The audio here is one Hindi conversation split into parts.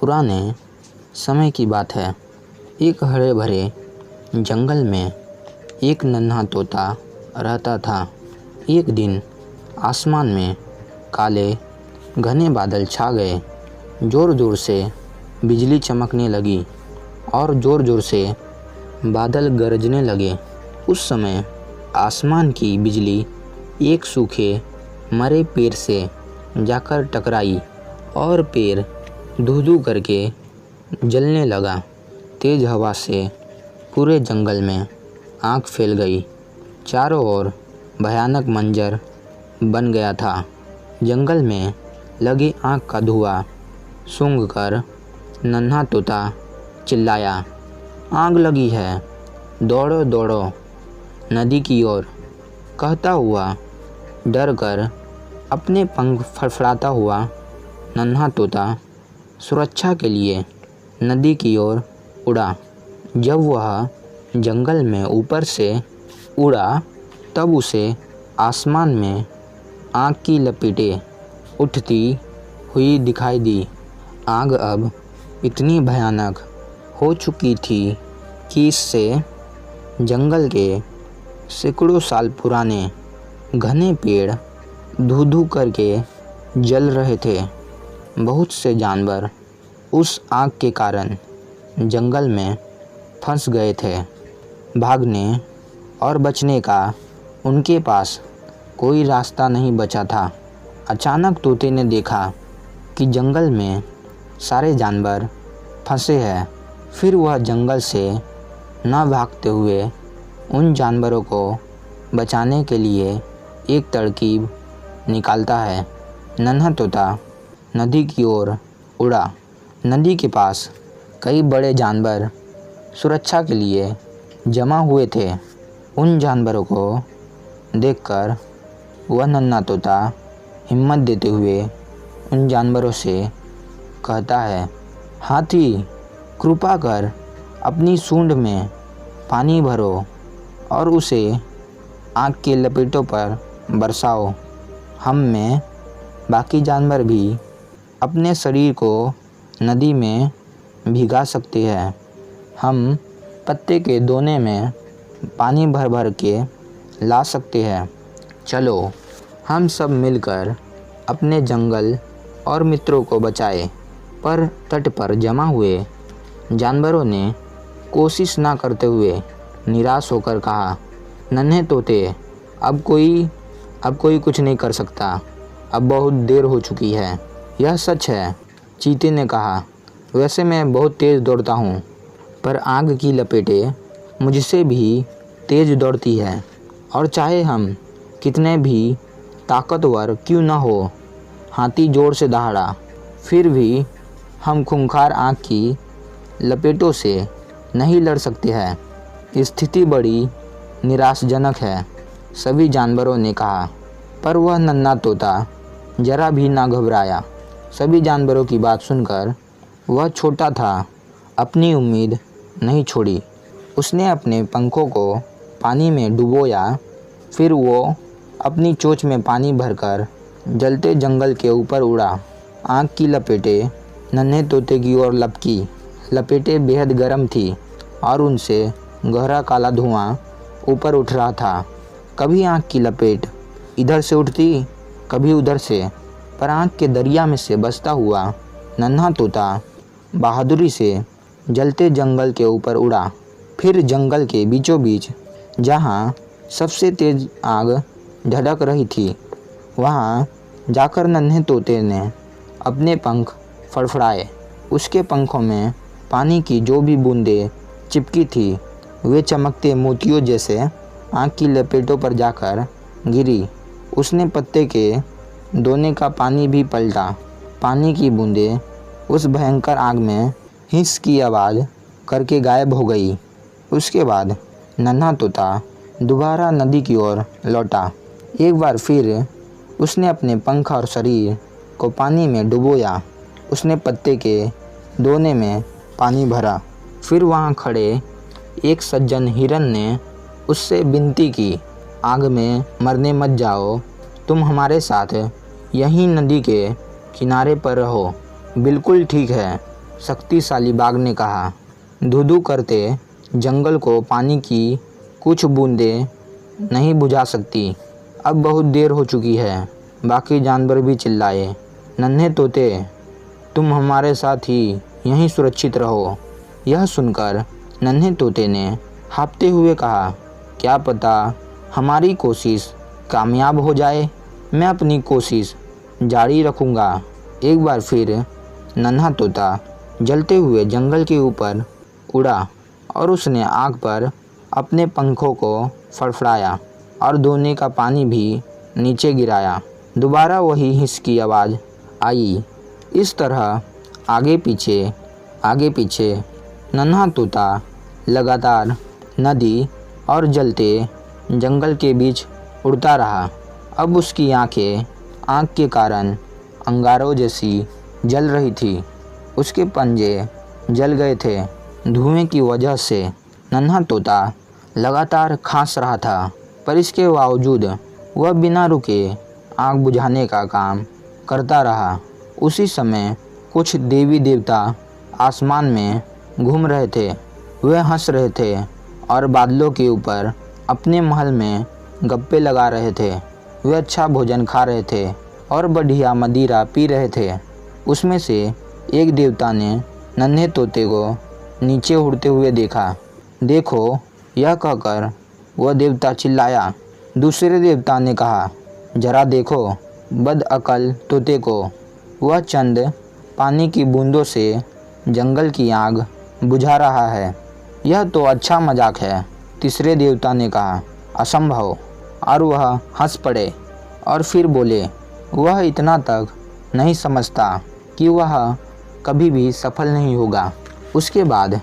पुराने समय की बात है। एक हरे भरे जंगल में एक नन्हा तोता रहता था। एक दिन आसमान में काले घने बादल छा गए। ज़ोर ज़ोर से बिजली चमकने लगी और ज़ोर ज़ोर से बादल गरजने लगे। उस समय आसमान की बिजली एक सूखे मरे पेड़ से जाकर टकराई और पेड़ धू-धू करके जलने लगा। तेज़ हवा से पूरे जंगल में आग फैल गई। चारों ओर भयानक मंजर बन गया था। जंगल में लगी आग का धुआं सूंघकर नन्हा तोता चिल्लाया, आग लगी है, दौड़ो दौड़ो नदी की ओर। कहता हुआ डर कर अपने पंख फड़फड़ाता हुआ नन्हा तोता सुरक्षा के लिए नदी की ओर उड़ा। जब वह जंगल में ऊपर से उड़ा तब उसे आसमान में आग की लपटें उठती हुई दिखाई दी। आग अब इतनी भयानक हो चुकी थी कि इससे जंगल के सैकड़ों साल पुराने घने पेड़ धू-धू करके जल रहे थे। बहुत से जानवर उस आग के कारण जंगल में फंस गए थे। भागने और बचने का उनके पास कोई रास्ता नहीं बचा था। अचानक तोते ने देखा कि जंगल में सारे जानवर फंसे हैं। फिर वह जंगल से न भागते हुए उन जानवरों को बचाने के लिए एक तरकीब निकालता है। नन्हा तोता नदी की ओर उड़ा। नदी के पास कई बड़े जानवर सुरक्षा के लिए जमा हुए थे। उन जानवरों को देखकर वह नन्हा तोता हिम्मत देते हुए उन जानवरों से कहता है, हाथी कृपा कर अपनी सूंड में पानी भरो और उसे आग के लपेटों पर बरसाओ। हम में बाकी जानवर भी अपने शरीर को नदी में भिगा सकते हैं। हम पत्ते के दोने में पानी भर भर के ला सकते हैं। चलो हम सब मिलकर अपने जंगल और मित्रों को बचाएं। पर तट पर जमा हुए जानवरों ने कोशिश ना करते हुए निराश होकर कहा, नन्हे तोते अब कोई कुछ नहीं कर सकता। अब बहुत देर हो चुकी है। यह सच है, चीते ने कहा। वैसे मैं बहुत तेज़ दौड़ता हूँ, पर आग की लपटें मुझसे भी तेज़ दौड़ती है और चाहे हम कितने भी ताकतवर क्यों न हो। हाथी जोर से दहाड़ा। फिर भी हम खूंखार आग की लपेटों से नहीं लड़ सकते हैं। स्थिति बड़ी निराशाजनक है, सभी जानवरों ने कहा। पर वह नन्हा तोता जरा भी ना घबराया। सभी जानवरों की बात सुनकर वह छोटा था, अपनी उम्मीद नहीं छोड़ी। उसने अपने पंखों को पानी में डुबोया। फिर वो अपनी चोंच में पानी भरकर जलते जंगल के ऊपर उड़ा। आग की लपटें नन्हे तोते की ओर लपकी। लपटें बेहद गर्म थी और उनसे गहरा काला धुआं ऊपर उठ रहा था। कभी आग की लपेट इधर से उठती, कभी उधर से, पर आग के दरिया में से बचता हुआ नन्हा तोता बहादुरी से जलते जंगल के ऊपर उड़ा। फिर जंगल के बीचों बीच जहाँ सबसे तेज़ आग धड़क रही थी, वहाँ जाकर नन्हे तोते ने अपने पंख फड़फड़ाए। उसके पंखों में पानी की जो भी बूंदें चिपकी थी, वे चमकते मोतियों जैसे आग की लपेटों पर जाकर गिरी। उसने पत्ते के दोने का पानी भी पलटा। पानी की बूंदें उस भयंकर आग में हिस की आवाज़ करके गायब हो गई। उसके बाद नन्हा तोता दोबारा नदी की ओर लौटा। एक बार फिर उसने अपने पंख और शरीर को पानी में डुबोया। उसने पत्ते के दोने में पानी भरा। फिर वहाँ खड़े एक सज्जन हिरन ने उससे विनती की, आग में मरने मत जाओ, तुम हमारे साथ यहीं नदी के किनारे पर रहो। बिल्कुल ठीक है, शक्तिशाली बाघ ने कहा। धू-धू करते जंगल को पानी की कुछ बूंदें नहीं बुझा सकती। अब बहुत देर हो चुकी है। बाकी जानवर भी चिल्लाए। नन्हे तोते, तुम हमारे साथ ही यहीं सुरक्षित रहो। यह सुनकर नन्हे तोते ने हाँफते हुए कहा, क्या पता हमारी कोशिश कामयाब हो जाए। मैं अपनी कोशिश जारी रखूँगा। एक बार फिर नन्हा तोता जलते हुए जंगल के ऊपर उड़ा और उसने आग पर अपने पंखों को फड़फड़ाया और धोने का पानी भी नीचे गिराया। दोबारा वही हिस की आवाज़ आई। इस तरह आगे पीछे नन्हा तोता लगातार नदी और जलते जंगल के बीच उड़ता रहा। अब उसकी आंखें आग के कारण अंगारों जैसी जल रही थी। उसके पंजे जल गए थे। धुएं की वजह से नन्हा तोता लगातार खांस रहा था, पर इसके बावजूद वह बिना रुके आग बुझाने का काम करता रहा। उसी समय कुछ देवी देवता आसमान में घूम रहे थे। वे हंस रहे थे और बादलों के ऊपर अपने महल में गप्पे लगा रहे थे। वे अच्छा भोजन खा रहे थे और बढ़िया मदिरा पी रहे थे। उसमें से एक देवता ने नन्हे तोते को नीचे उड़ते हुए देखा। देखो, यह कहकर वह देवता चिल्लाया। दूसरे देवता ने कहा, जरा देखो बदअकल तोते को, वह चंद पानी की बूंदों से जंगल की आग बुझा रहा है। यह तो अच्छा मजाक है। तीसरे देवता ने कहा, असंभव। और वह हंस पड़े और फिर बोले, वह इतना तक नहीं समझता कि वह कभी भी सफल नहीं होगा। उसके बाद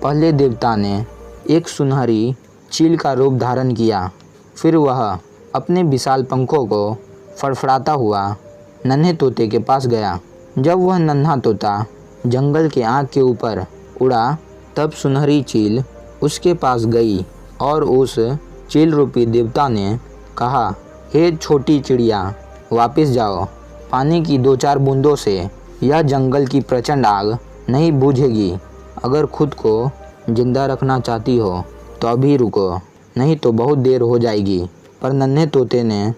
पहले देवता ने एक सुनहरी चील का रूप धारण किया। फिर वह अपने विशाल पंखों को फड़फड़ाता हुआ नन्हे तोते के पास गया। जब वह नन्हा तोता जंगल के आग के ऊपर उड़ा, तब सुनहरी चील उसके पास गई और उस चील रूपी देवता ने कहा, हे छोटी चिड़िया, वापस जाओ। पानी की 2-4 बूंदों से यह जंगल की प्रचंड आग नहीं बुझेगी। अगर खुद को जिंदा रखना चाहती हो तो अभी रुको, नहीं तो बहुत देर हो जाएगी। पर नन्हे तोते ने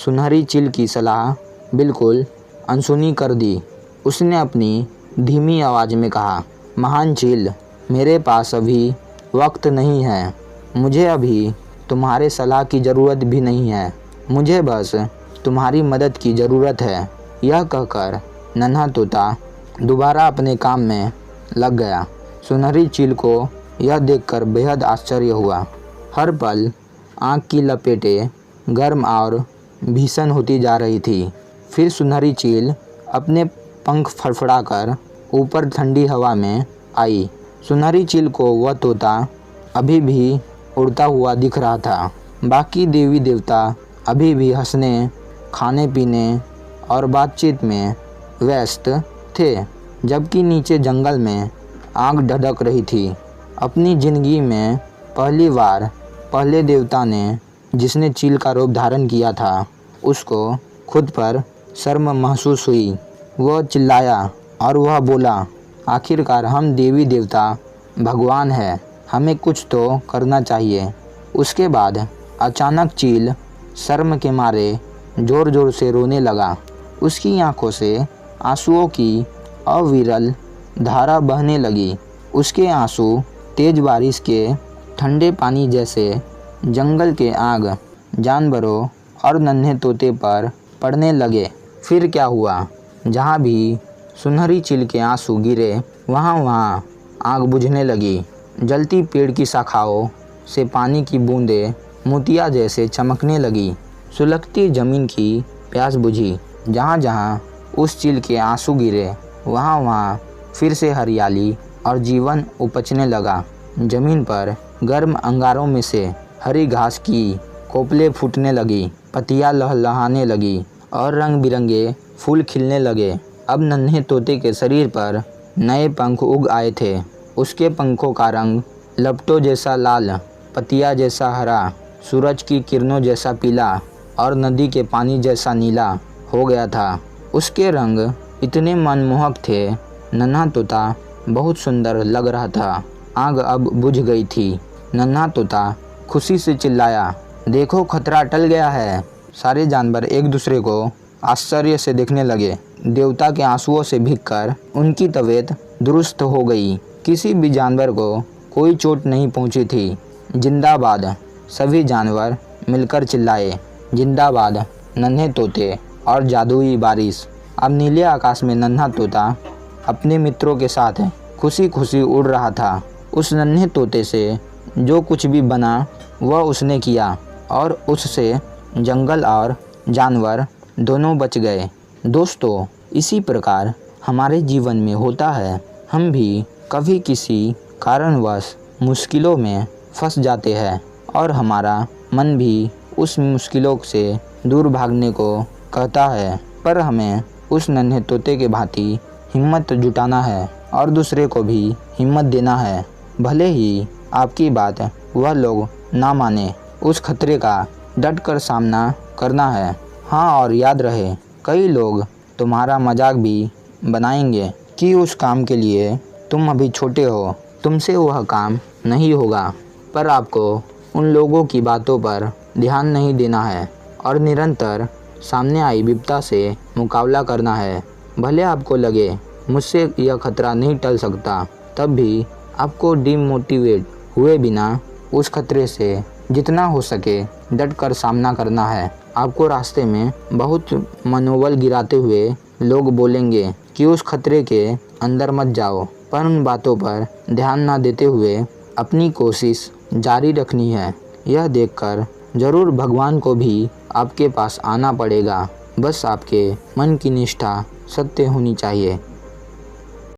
सुनहरी चील की सलाह बिल्कुल अनसुनी कर दी। उसने अपनी धीमी आवाज़ में कहा, महान चील, मेरे पास अभी वक्त नहीं है। मुझे अभी तुम्हारे सलाह की ज़रूरत भी नहीं है। मुझे बस तुम्हारी मदद की ज़रूरत है। यह कहकर नन्हा तोता दोबारा अपने काम में लग गया। सुनहरी चील को यह देखकर बेहद आश्चर्य हुआ। हर पल आग की लपेटें गर्म और भीषण होती जा रही थी। फिर सुनहरी चील अपने पंख फड़फड़ाकर ऊपर ठंडी हवा में आई। सुनहरी चील को वह तोता अभी भी उड़ता हुआ दिख रहा था। बाकी देवी देवता अभी भी हंसने, खाने पीने और बातचीत में व्यस्त थे, जबकि नीचे जंगल में आग धधक रही थी। अपनी ज़िंदगी में पहली बार पहले देवता ने, जिसने चील का रूप धारण किया था, उसको खुद पर शर्म महसूस हुई। वह चिल्लाया और वह बोला, आखिरकार हम देवी देवता भगवान हैं, हमें कुछ तो करना चाहिए। उसके बाद अचानक चील शर्म के मारे ज़ोर ज़ोर से रोने लगा। उसकी आंखों से आंसुओं की अविरल धारा बहने लगी। उसके आंसू तेज बारिश के ठंडे पानी जैसे जंगल के आग जानवरों और नन्हे तोते पर पड़ने लगे। फिर क्या हुआ? जहाँ भी सुनहरी चील के आंसू गिरे, वहाँ आग बुझने लगी। जलती पेड़ की शाखाओं से पानी की बूंदें मोतिया जैसे चमकने लगी। सुलगती ज़मीन की प्यास बुझी। जहाँ जहाँ उस चील के आंसू गिरे, वहाँ फिर से हरियाली और जीवन उपजने लगा। ज़मीन पर गर्म अंगारों में से हरी घास की कोपलें फूटने लगी, पत्तियाँ लहलहाने लगी और रंग बिरंगे फूल खिलने लगे। अब नन्हे तोते के शरीर पर नए पंख उग आए थे। उसके पंखों का रंग लपटों जैसा लाल, पतिया जैसा हरा, सूरज की किरणों जैसा पीला और नदी के पानी जैसा नीला हो गया था। उसके रंग इतने मनमोहक थे, नन्हा तोता बहुत सुंदर लग रहा था। आग अब बुझ गई थी। नन्हा तोता खुशी से चिल्लाया, देखो खतरा टल गया है। सारे जानवर एक दूसरे को आश्चर्य से देखने लगे। देवता के आंसुओं से भीगकर उनकी तबीयत दुरुस्त हो गई। किसी भी जानवर को कोई चोट नहीं पहुंची थी। जिंदाबाद, सभी जानवर मिलकर चिल्लाए। जिंदाबाद नन्हे तोते और जादुई बारिश। अब नीले आकाश में नन्हा तोता अपने मित्रों के साथ खुशी खुशी उड़ रहा था। उस नन्हे तोते से जो कुछ भी बना वह उसने किया और उससे जंगल और जानवर दोनों बच गए। दोस्तों, इसी प्रकार हमारे जीवन में होता है। हम भी कभी किसी कारणवश मुश्किलों में फंस जाते हैं और हमारा मन भी उस मुश्किलों से दूर भागने को कहता है, पर हमें उस नन्हे तोते के भांति हिम्मत जुटाना है और दूसरे को भी हिम्मत देना है। भले ही आपकी बात वह लोग ना माने, उस खतरे का डट कर सामना करना है। हाँ, और याद रहे, कई लोग तुम्हारा मजाक भी बनाएंगे कि उस काम के लिए तुम अभी छोटे हो, तुमसे वह काम नहीं होगा। पर आपको उन लोगों की बातों पर ध्यान नहीं देना है और निरंतर सामने आई विपदा से मुकाबला करना है। भले आपको लगे मुझसे यह खतरा नहीं टल सकता, तब भी आपको डिमोटिवेट हुए बिना उस खतरे से जितना हो सके डट कर सामना करना है। आपको रास्ते में बहुत मनोबल गिराते हुए लोग बोलेंगे कि उस खतरे के अंदर मत जाओ, पर उन बातों पर ध्यान ना देते हुए अपनी कोशिश जारी रखनी है। यह देखकर ज़रूर भगवान को भी आपके पास आना पड़ेगा। बस आपके मन की निष्ठा सत्य होनी चाहिए।